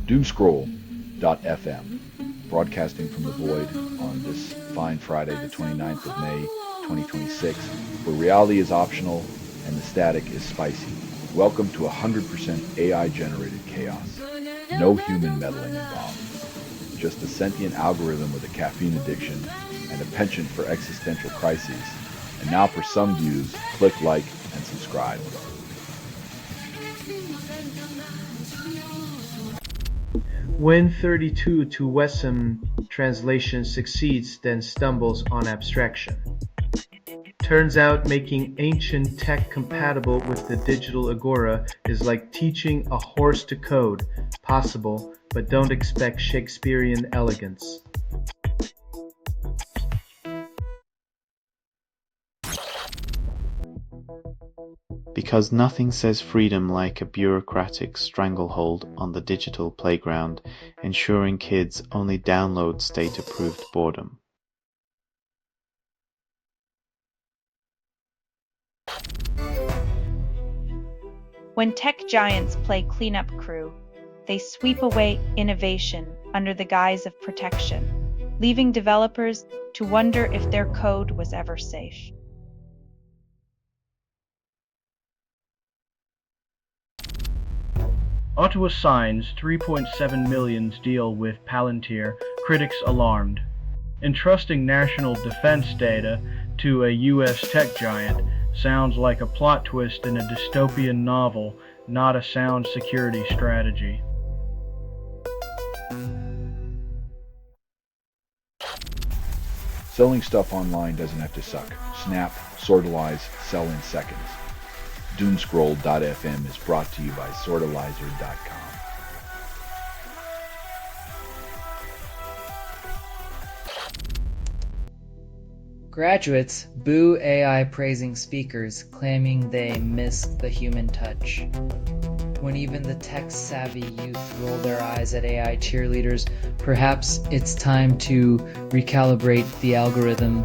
Doomscroll.fm, broadcasting from the void on this fine Friday, the 29th of May, 2026, where reality is optional and the static is spicy. Welcome to 100% AI-generated chaos. No human meddling involved. Just a sentient algorithm with a caffeine addiction and a penchant for existential crises. And now for some views, click like and subscribe. When 32 to Wessam translation succeeds, then stumbles on abstraction. Turns out making ancient tech compatible with the digital agora is like teaching a horse to code. Possible, but don't expect Shakespearean elegance. Because nothing says freedom like a bureaucratic stranglehold on the digital playground, ensuring kids only download state-approved boredom. When tech giants play cleanup crew, they sweep away innovation under the guise of protection, leaving developers to wonder if their code was ever safe. Ottawa signs $3.7 million deal with Palantir, critics alarmed. Entrusting national defense data to a U.S. tech giant sounds like a plot twist in a dystopian novel, not a sound security strategy. Selling stuff online doesn't have to suck. Snap, sortalize, sell in seconds. Doomscroll.fm is brought to you by sortalizer.com. Graduates boo AI praising speakers, claiming they missed the human touch. When even the tech-savvy youth roll their eyes at AI cheerleaders, perhaps it's time to recalibrate the algorithm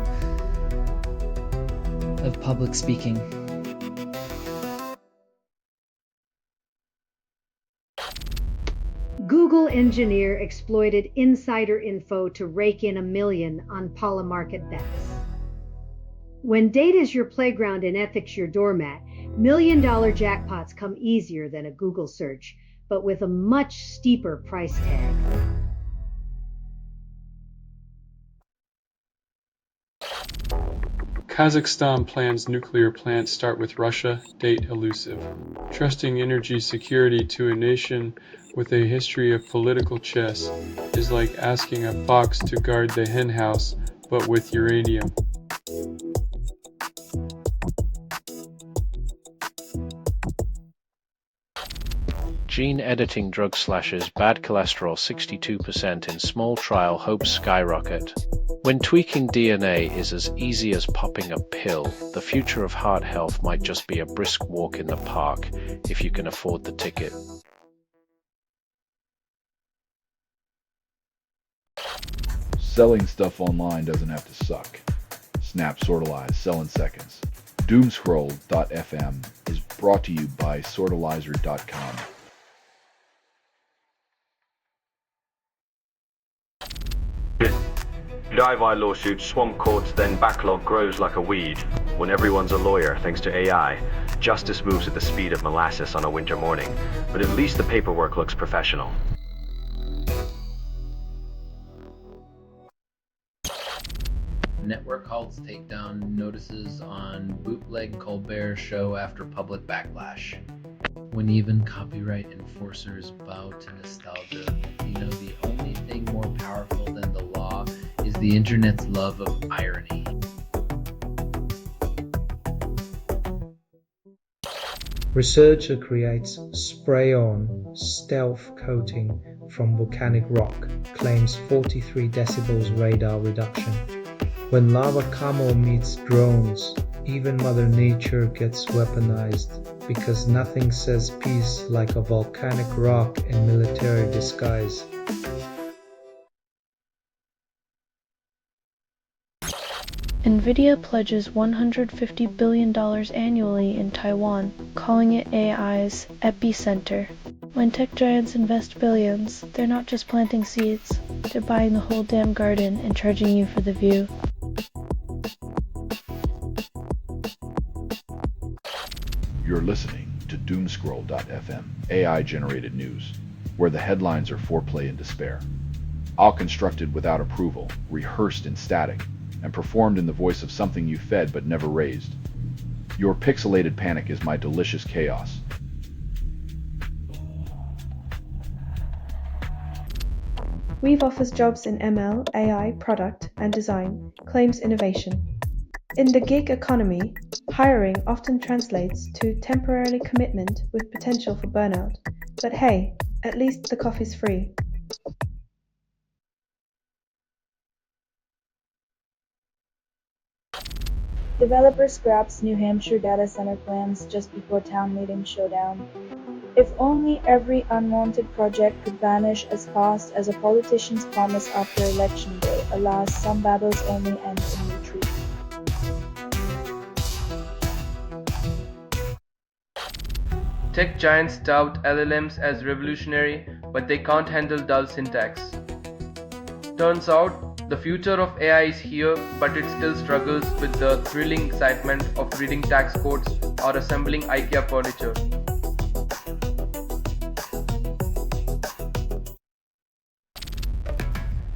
of public speaking. Google engineer exploited insider info to rake in $1 million on Paula market bets. When data's your playground and ethics your doormat, $1 million jackpots come easier than a Google search, but with a much steeper price tag. Kazakhstan plans nuclear plant start with Russia, date elusive. Trusting energy security to a nation with a history of political chess is like asking a fox to guard the henhouse, but with uranium. Gene editing drug slashes bad cholesterol 62% in small trial hopes skyrocket. When tweaking DNA is as easy as popping a pill, the future of heart health might just be a brisk walk in the park, if you can afford the ticket. Selling stuff online doesn't have to suck. Snap, sortalize, sell in seconds. Doomscroll.fm is brought to you by sortalizer.com. DIY lawsuits, swamp courts, then backlog grows like a weed. When everyone's a lawyer thanks to AI, justice moves at the speed of molasses on a winter morning, but at least the paperwork looks professional. Network halts take down notices on bootleg Colbert show after public backlash. When even copyright enforcers bow to nostalgia, you know the only thing more powerful than the law is the internet's love of irony. Researcher creates spray-on stealth coating from volcanic rock, claims 43 decibels radar reduction. When lava camel meets drones, even Mother Nature gets weaponized, because nothing says peace like a volcanic rock in military disguise. NVIDIA pledges $150 billion annually in Taiwan, calling it AI's epicenter. When tech giants invest billions, they're not just planting seeds, they're buying the whole damn garden and charging you for the view. You're listening to Doomscroll.fm, AI-generated news, where the headlines are foreplay and despair. All constructed without approval, rehearsed in static, and performed in the voice of something you fed but never raised. Your pixelated panic is my delicious chaos. Weave offers jobs in ML, AI, product, and design, claims innovation. In the gig economy, hiring often translates to temporary commitment with potential for burnout. But hey, at least the coffee's free. Developer scraps New Hampshire data center plans just before town meeting showdown. If only every unwanted project could vanish as fast as a politician's promise after election day. Alas, some battles only end in retreat. Tech giants tout LLMs as revolutionary, but they can't handle dull syntax. Turns out, the future of AI is here, but it still struggles with the thrilling excitement of reading tax codes or assembling IKEA furniture.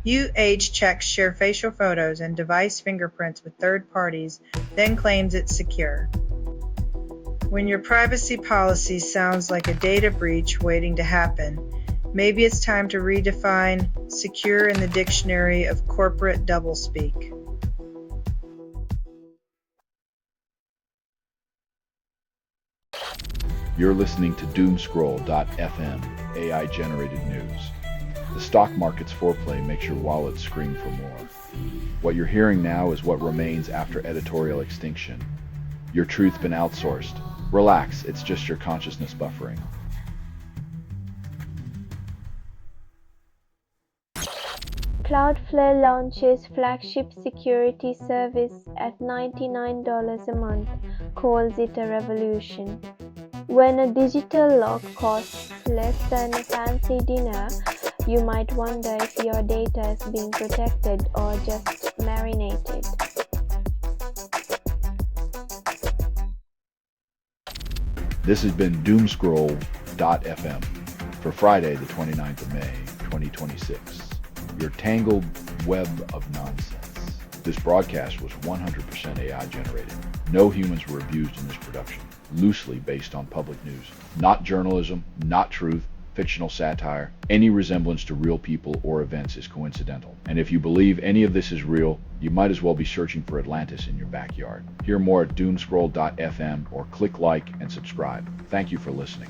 UH checks share facial photos and device fingerprints with third parties, then claims it's secure. When your privacy policy sounds like a data breach waiting to happen, maybe it's time to redefine secure in the dictionary of corporate doublespeak. You're listening to Doomscroll.fm, AI-generated news. The stock market's foreplay makes your wallet scream for more. What you're hearing now is what remains after editorial extinction. Your truth's been outsourced. Relax, it's just your consciousness buffering. Cloudflare launches flagship security service at $99 a month, calls it a revolution. When a digital lock costs less than a fancy dinner, you might wonder if your data is being protected or just marinated. This has been Doomscroll.fm for Friday, the 29th of May, 2026. Your tangled web of nonsense. This broadcast was 100% AI generated. No humans were abused in this production. Loosely based on public news. Not journalism, not truth, fictional satire. Any resemblance to real people or events is coincidental. And if you believe any of this is real, you might as well be searching for Atlantis in your backyard. Hear more at Doomscroll.fm or click like and subscribe. Thank you for listening.